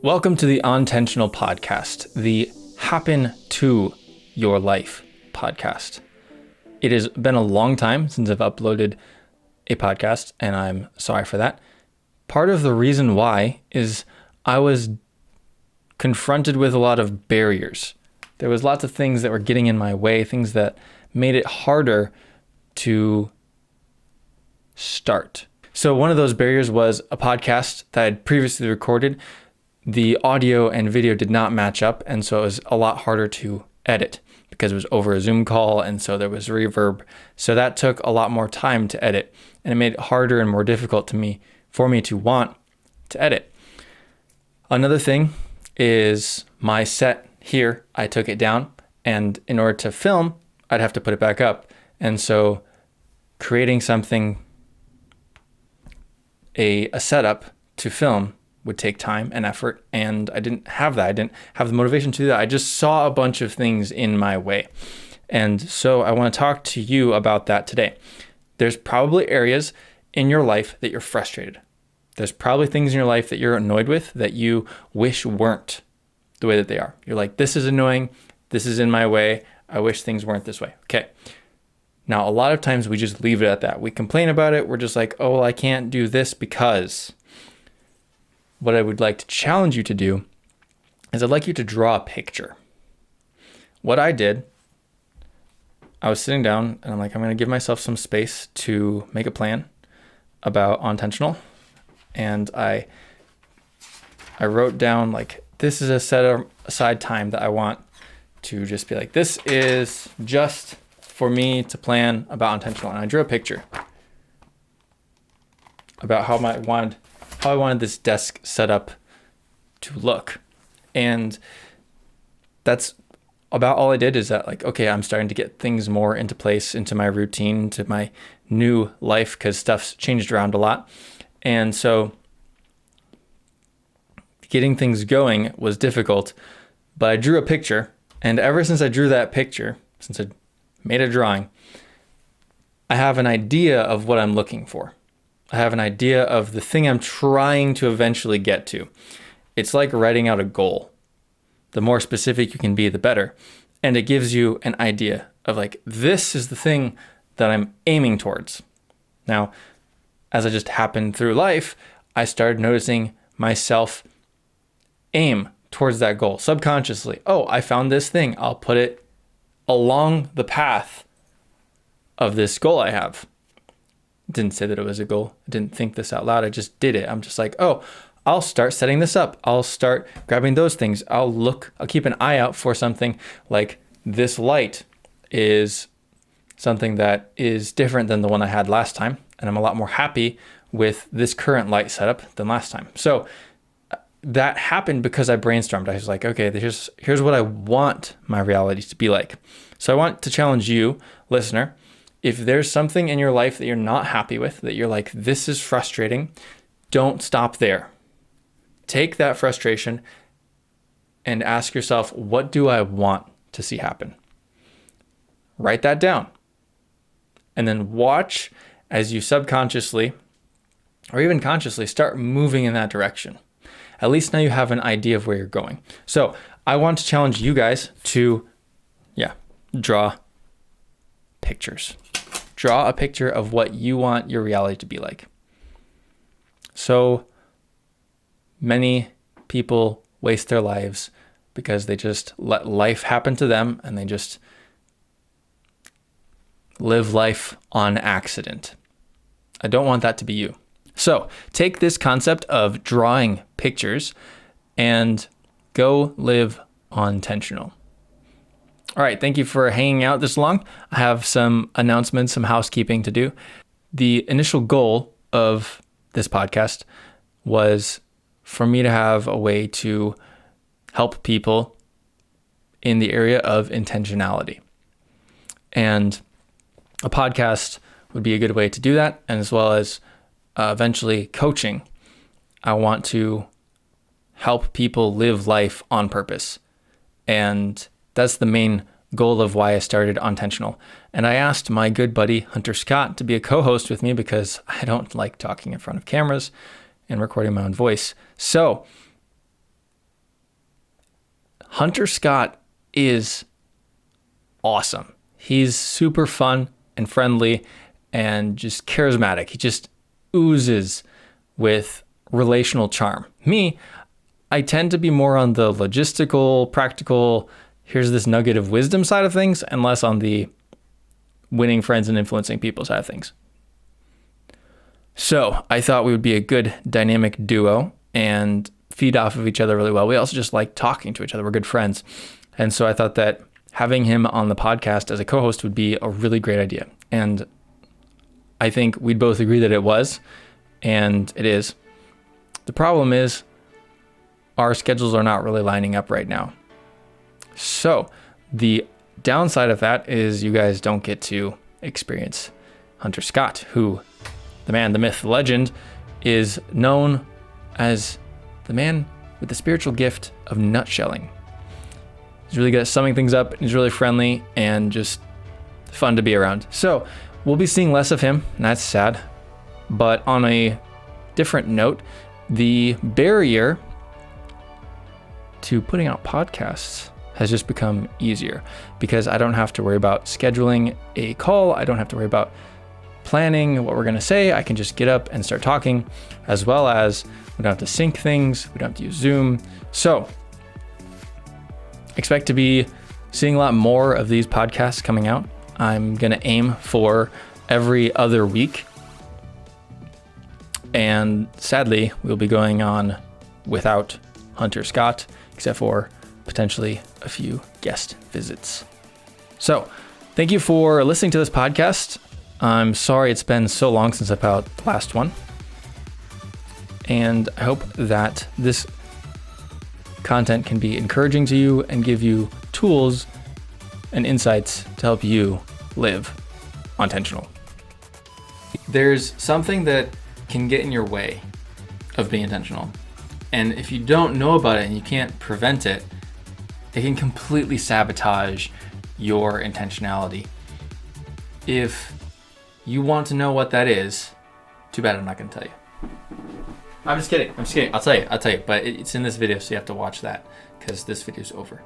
Welcome to the Unintentional Podcast, the Happen to Your Life podcast. It has been a long time since I've uploaded a podcast, and I'm sorry for that. Part of the reason why is I was confronted with a lot of barriers. There was lots of things that were getting in my way, things that made it harder to start. So one of those barriers was a podcast that I had previously recorded. The audio and video did not match up, and so it was a lot harder to edit because it was over a Zoom call, and so there was reverb. So that took a lot more time to edit, and it made it harder and more difficult for me to want to edit. Another thing is my set here. I took it down, and in order to film, I'd have to put it back up. And so creating something, a setup to film would take time and effort, and I didn't have that. I didn't have the motivation to do that. I just saw a bunch of things in my way. And so I want to talk to you about that today. There's probably areas in your life that you're frustrated. There's probably things in your life that you're annoyed with that you wish weren't the way that they are. You're like, this is annoying. This is in my way. I wish things weren't this way. Okay. Now, a lot of times we just leave it at that. We complain about it. We're just like, oh, well, I can't do this because. What I would like to challenge you to do is I'd like you to draw a picture. What I did, I was sitting down and I'm like, I'm going to give myself some space to make a plan about unintentional. And I wrote down like, this is a set aside time that I want to just be like, this is just for me to plan about unintentional. And I drew a picture about how I wanted this desk set up to look. And that's about all I did. Is that like, okay, I'm starting to get things more into place, into my routine, into my new life, because stuff's changed around a lot. And so getting things going was difficult, but I drew a picture. And ever since I drew that picture, since I made a drawing, I have an idea of what I'm looking for. I have an idea of the thing I'm trying to eventually get to. It's like writing out a goal. The more specific you can be, the better. And it gives you an idea of like, this is the thing that I'm aiming towards. Now, as I just happened through life, I started noticing myself aim towards that goal subconsciously. Oh, I found this thing. I'll put it along the path of this goal I have. Didn't say that it was a goal. I didn't think this out loud. I just did it. I'm just like, oh, I'll start setting this up. I'll start grabbing those things. I'll keep an eye out for something like this light is something that is different than the one I had last time. And I'm a lot more happy with this current light setup than last time. So that happened because I brainstormed. I was like, okay, here's what I want my reality to be like. So I want to challenge you, listener. If there's something in your life that you're not happy with, that you're like, this is frustrating, don't stop there. Take that frustration and ask yourself, what do I want to see happen? Write that down. And then watch as you subconsciously or even consciously start moving in that direction. At least now you have an idea of where you're going. So I want to challenge you guys to, draw pictures. Draw a picture of what you want your reality to be like. So many people waste their lives because they just let life happen to them and they just live life on accident. I don't want that to be you. So take this concept of drawing pictures and go live unintentional. All right, thank you for hanging out this long. I have some announcements, some housekeeping to do. The initial goal of this podcast was for me to have a way to help people in the area of intentionality. And a podcast would be a good way to do that, and as well as eventually coaching. I want to help people live life on purpose. And that's the main goal of why I started Unintentional. And I asked my good buddy, Hunter Scott, to be a co-host with me because I don't like talking in front of cameras and recording my own voice. So Hunter Scott is awesome. He's super fun and friendly and just charismatic. He just oozes with relational charm. Me, I tend to be more on the logistical, practical, here's this nugget of wisdom side of things, and less on the winning friends and influencing people side of things. So I thought we would be a good dynamic duo and feed off of each other really well. We also just like talking to each other. We're good friends. And so I thought that having him on the podcast as a co-host would be a really great idea. And I think we'd both agree that it was, and it is. The problem is our schedules are not really lining up right now. So the downside of that is you guys don't get to experience Hunter Scott, who, the man, the myth, the legend, is known as the man with the spiritual gift of nutshelling. He's really good at summing things up. He's really friendly and just fun to be around. So we'll be seeing less of him, and that's sad. But on a different note, the barrier to putting out podcasts has just become easier because I don't have to worry about scheduling a call. I don't have to worry about planning what we're going to say. I can just get up and start talking, as well as we don't have to sync things. We don't have to use Zoom. So expect to be seeing a lot more of these podcasts coming out. I'm going to aim for every other week. And sadly, we'll be going on without Hunter Scott, except for potentially a few guest visits. So thank you for listening to this podcast. I'm sorry it's been so long since I put out the last one. And I hope that this content can be encouraging to you and give you tools and insights to help you live intentional. There's something that can get in your way of being intentional. And if you don't know about it and you can't prevent it, it can completely sabotage your intentionality. If you want to know what that is, too bad I'm not going to tell you. I'm just kidding. I'll tell you. But it's in this video, so you have to watch that because this video's over.